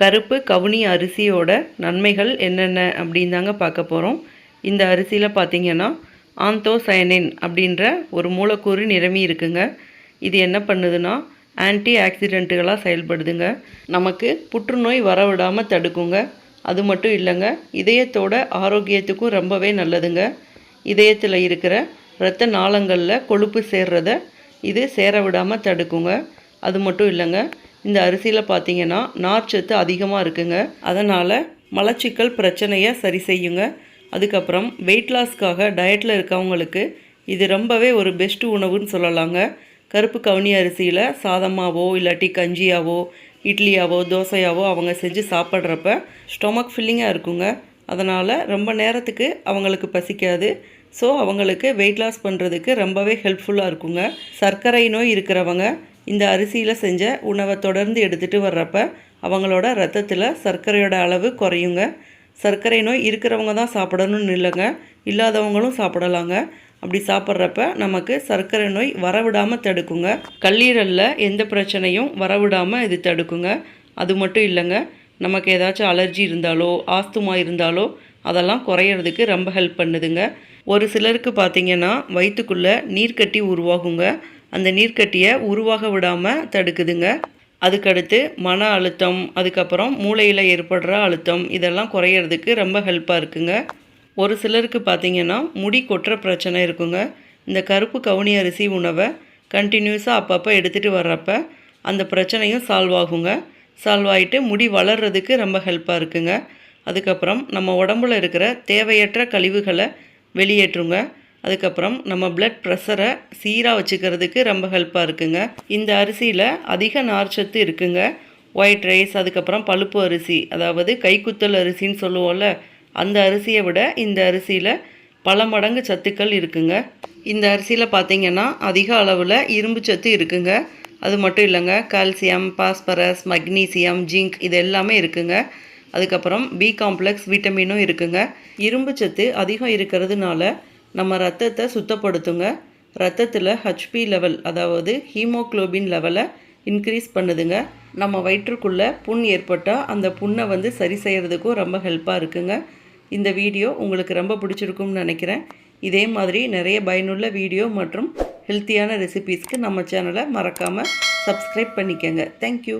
கருப்பு கவுனி அரிசியோட நன்மைகள் என்னென்ன அப்படின்னு தாங்க பார்க்க போகிறோம். இந்த அரிசியில் பார்த்திங்கன்னா ஆந்தோசயனின் அப்படின்ற ஒரு மூலக்கூறு நிரம்பி இருக்குங்க. இது என்ன பண்ணுதுன்னா ஆன்டி ஆக்சிடென்ட்டுகளாக செயல்படுதுங்க. நமக்கு புற்றுநோய் வரவிடாமல் தடுக்குங்க. அது மட்டும் இல்லைங்க, இதயத்தோட ஆரோக்கியத்துக்கும் ரொம்பவே நல்லதுங்க. இதயத்தில் இருக்கிற இரத்த நாளங்களில் கொழுப்பு சேர்றதை இது சேர விடாமல் தடுக்குங்க. அது மட்டும் இல்லைங்க, இந்த அரிசியில் பார்த்திங்கன்னா நார்ச்சத்து அதிகமாக இருக்குங்க. அதனால் மலச்சிக்கல் பிரச்சனையை சரி செய்யுங்க. அதுக்கப்புறம் வெயிட் லாஸ்க்காக டயட்டில் இருக்கவங்களுக்கு இது ரொம்பவே ஒரு பெஸ்ட்டு உணவுன்னு சொல்லலாங்க. கருப்பு கவுனி அரிசியில் சாதமாவோ இல்லாட்டி கஞ்சியாவோ இட்லியாவோ தோசையாவோ அவங்க செஞ்சு சாப்பிட்றப்ப ஸ்டொமக் ஃபில்லிங்காக இருக்குங்க. அதனால் ரொம்ப நேரத்துக்கு அவங்களுக்கு பசிக்காது. ஸோ அவங்களுக்கு வெயிட் லாஸ் பண்ணுறதுக்கு ரொம்பவே ஹெல்ப்ஃபுல்லாக இருக்குங்க. சர்க்கரை நோய் இருக்கிறவங்க இந்த அரிசியில் செஞ்ச உணவை தொடர்ந்து எடுத்துகிட்டு வர்றப்ப அவங்களோட ரத்தத்தில் சர்க்கரையோட அளவு குறையுங்க. சர்க்கரை நோய் இருக்கிறவங்க தான் சாப்பிடணும்னு இல்லைங்க, இல்லாதவங்களும் சாப்பிடலாங்க. அப்படி சாப்பிட்றப்ப நமக்கு சர்க்கரை நோய் வரவிடாமல் தடுக்குங்க. கல்லீரலில் எந்த பிரச்சனையும் வரவிடாமல் இது தடுக்குங்க. அது மட்டும் இல்லைங்க, நமக்கு ஏதாச்சும் அலர்ஜி இருந்தாலோ ஆஸ்துமா இருந்தாலோ அதெல்லாம் குறையிறதுக்கு ரொம்ப ஹெல்ப் பண்ணுதுங்க. ஒரு சிலருக்கு பார்த்திங்கன்னா வயிற்றுக்குள்ளே நீர்க்கட்டி உருவாகுங்க. அந்த நீர்க்கட்டியை உருவாக விடாமல் தடுக்குதுங்க. அதுக்கடுத்து மன அழுத்தம், அதுக்கப்புறம் மூளையில் ஏற்படுற அழுத்தம் இதெல்லாம் குறையிறதுக்கு ரொம்ப ஹெல்ப்பாக இருக்குங்க. ஒரு சிலருக்கு பார்த்திங்கன்னா முடி கொட்டுற பிரச்சனை இருக்குங்க. இந்த கருப்பு கவுனி அரிசி உணவை கண்டினியூஸாக அப்பப்போ எடுத்துகிட்டு வர்றப்ப அந்த பிரச்சனையும் சால்வ் ஆகுங்க. சால்வ் ஆகிட்டு முடி வளர்கிறதுக்கு ரொம்ப ஹெல்ப்பாக இருக்குங்க. அதுக்கப்புறம் நம்ம உடம்புல இருக்கிற தேவையற்ற கழிவுகளை வெளியேற்றுங்க. அதுக்கப்புறம் நம்ம பிளட் ப்ரெஷரை சீராக வச்சுக்கிறதுக்கு ரொம்ப ஹெல்ப்பாக இருக்குங்க. இந்த அரிசியில் அதிக நார்ச்சத்து இருக்குங்க. ஒயிட் ரைஸ், அதுக்கப்புறம் பழுப்பு அரிசி, அதாவது கைக்குத்தல் அரிசின்னு சொல்லுவோம்ல, அந்த அரிசியை விட இந்த அரிசியில் பல மடங்கு சத்துக்கள் இருக்குங்க. இந்த அரிசியில் பார்த்திங்கன்னா அதிக அளவில் இரும்பு சத்து இருக்குங்க. அது மட்டும் இல்லைங்க, கால்சியம், பாஸ்பரஸ், மக்னீசியம், ஜிங்க் இது எல்லாமே இருக்குங்க. அதுக்கப்புறம் பி காம்ப்ளெக்ஸ் விட்டமினும் இருக்குங்க. இரும்பு சத்து அதிகம் இருக்கிறதுனால நம்ம ரத்தத்தை சுத்தப்படுத்துங்க. ரத்தத்தில் ஹெச்பி லெவல், அதாவது ஹீமோக்ளோபின் லெவலை இன்க்ரீஸ் பண்ணுதுங்க. நம்ம வயிற்றுக்குள்ளே புண் ஏற்பட்டால் அந்த புண்ணை சரி செய்கிறதுக்கும் ரொம்ப ஹெல்ப்பாக இருக்குங்க. இந்த வீடியோ உங்களுக்கு ரொம்ப பிடிச்சிருக்கும்னு நினைக்கிறேன். இதே மாதிரி நிறைய பயனுள்ள வீடியோ மற்றும் ஹெல்த்தியான ரெசிபீஸ்க்கு நம்ம சேனலை மறக்காமல் சப்ஸ்கிரைப் பண்ணிக்கோங்க. தேங்க்யூ.